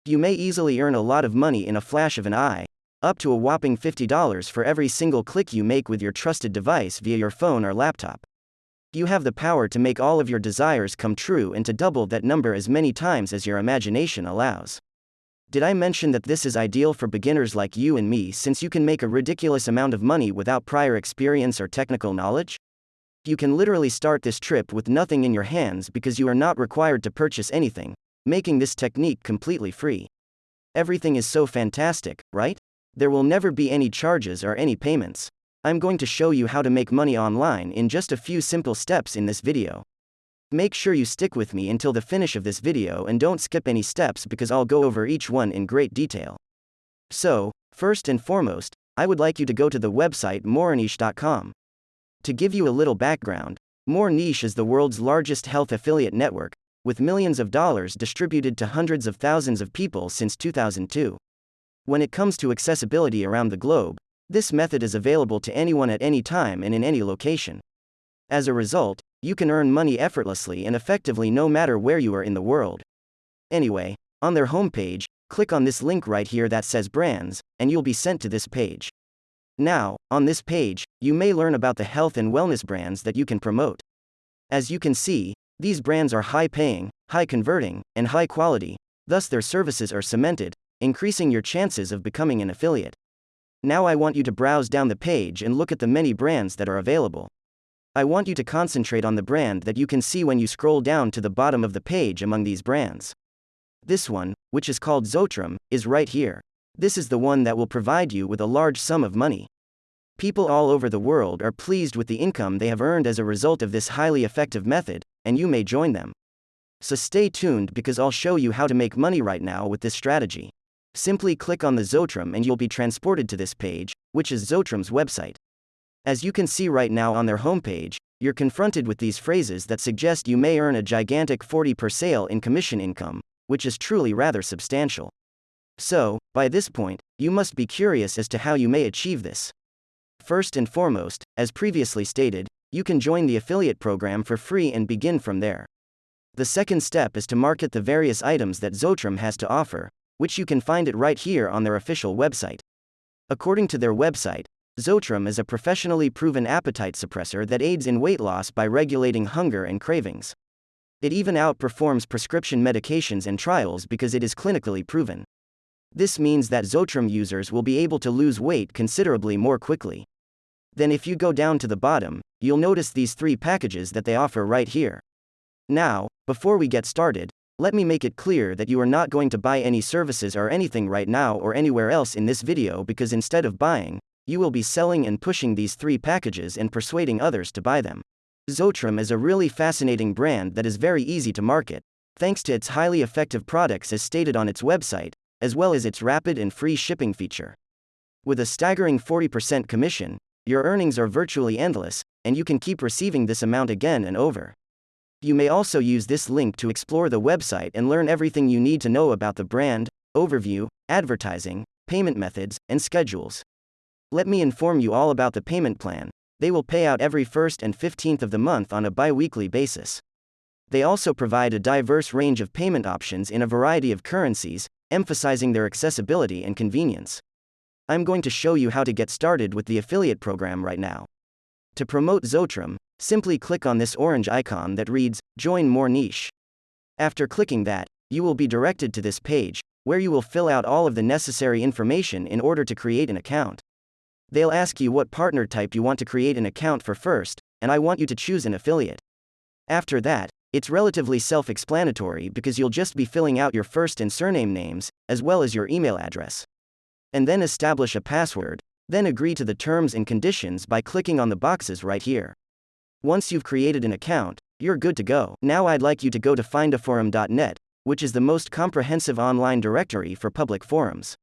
You may easily earn a lot of money in a flash of an eye, up to a whopping $50 for every single click you make with your trusted device via your phone or laptop. You have the power to make all of your desires come true and to double that number as many times as your imagination allows. Did I mention that this is ideal for beginners like you and me, since you can make a ridiculous amount of money without prior experience or technical knowledge? You can literally start this trip with nothing in your hands because you are not required to purchase anything, making this technique completely free. Everything is so fantastic, right? There will never be any charges or any payments. I'm going to show you how to make money online in just a few simple steps in this video. Make sure you stick with me until the finish of this video and don't skip any steps because I'll go over each one in great detail. So, first and foremost, I would like you to go to the website moreniche.com. To give you a little background, Moreniche is the world's largest health affiliate network, with millions of dollars distributed to hundreds of thousands of people since 2002. When it comes to accessibility around the globe, this method is available to anyone at any time and in any location. As a result, you can earn money effortlessly and effectively no matter where you are in the world. Anyway, on their homepage, click on this link right here that says brands, and you'll be sent to this page. Now, on this page, you may learn about the health and wellness brands that you can promote. As you can see, these brands are high-paying, high-converting, and high-quality, thus their services are cemented, increasing your chances of becoming an affiliate. Now I want you to browse down the page and look at the many brands that are available. I want you to concentrate on the brand that you can see when you scroll down to the bottom of the page among these brands. This one, which is called Zotrim, is right here. This is the one that will provide you with a large sum of money. People all over the world are pleased with the income they have earned as a result of this highly effective method, and you may join them. So stay tuned because I'll show you how to make money right now with this strategy. Simply click on the Zotrim and you'll be transported to this page, which is Zotrim's website. As you can see right now on their homepage, you're confronted with these phrases that suggest you may earn a gigantic 40 per sale in commission income, which is truly rather substantial. So, by this point, you must be curious as to how you may achieve this. First and foremost, as previously stated, you can join the affiliate program for free and begin from there. The second step is to market the various items that Zotrim has to offer, which you can find it right here on their official website. According to their website, Zotrim is a professionally proven appetite suppressor that aids in weight loss by regulating hunger and cravings. It even outperforms prescription medications and trials because it is clinically proven. This means that Zotrim users will be able to lose weight considerably more quickly. Then if you go down to the bottom, you'll notice these 3 packages that they offer right here. Now, before we get started, let me make it clear that you are not going to buy any services or anything right now or anywhere else in this video, because instead of buying, you will be selling and pushing these 3 packages and persuading others to buy them. Zotrim is a really fascinating brand that is very easy to market, thanks to its highly effective products as stated on its website, as well as its rapid and free shipping feature. With a staggering 40% commission, your earnings are virtually endless, and you can keep receiving this amount again and over. You may also use this link to explore the website and learn everything you need to know about the brand, overview, advertising, payment methods, and schedules. Let me inform you all about the payment plan. They will pay out every 1st and 15th of the month on a bi-weekly basis. They also provide a diverse range of payment options in a variety of currencies, emphasizing their accessibility and convenience. I'm going to show you how to get started with the affiliate program right now. To promote Zotrim, simply click on this orange icon that reads, Join Moreniche. After clicking that, you will be directed to this page, where you will fill out all of the necessary information in order to create an account. They'll ask you what partner type you want to create an account for first, and I want you to choose an affiliate. After that, it's relatively self-explanatory because you'll just be filling out your first and surname names, as well as your email address. And then establish a password, then agree to the terms and conditions by clicking on the boxes right here. Once you've created an account, you're good to go. Now I'd like you to go to findaforum.net, which is the most comprehensive online directory for public forums.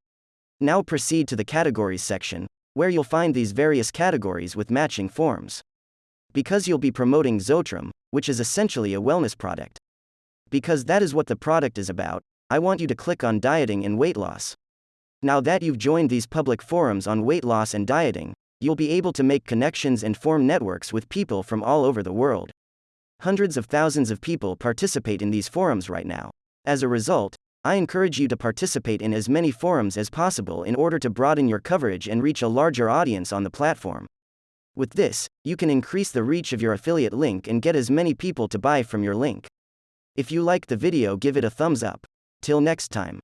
Now proceed to the categories section, where you'll find these various categories with matching forms. Because you'll be promoting Zotrim, which is essentially a wellness product. Because that is what the product is about, I want you to click on dieting and weight loss. Now that you've joined these public forums on weight loss and dieting, you'll be able to make connections and form networks with people from all over the world. Hundreds of thousands of people participate in these forums right now. As a result, I encourage you to participate in as many forums as possible in order to broaden your coverage and reach a larger audience on the platform. With this, you can increase the reach of your affiliate link and get as many people to buy from your link. If you liked the video, give it a thumbs up. Till next time.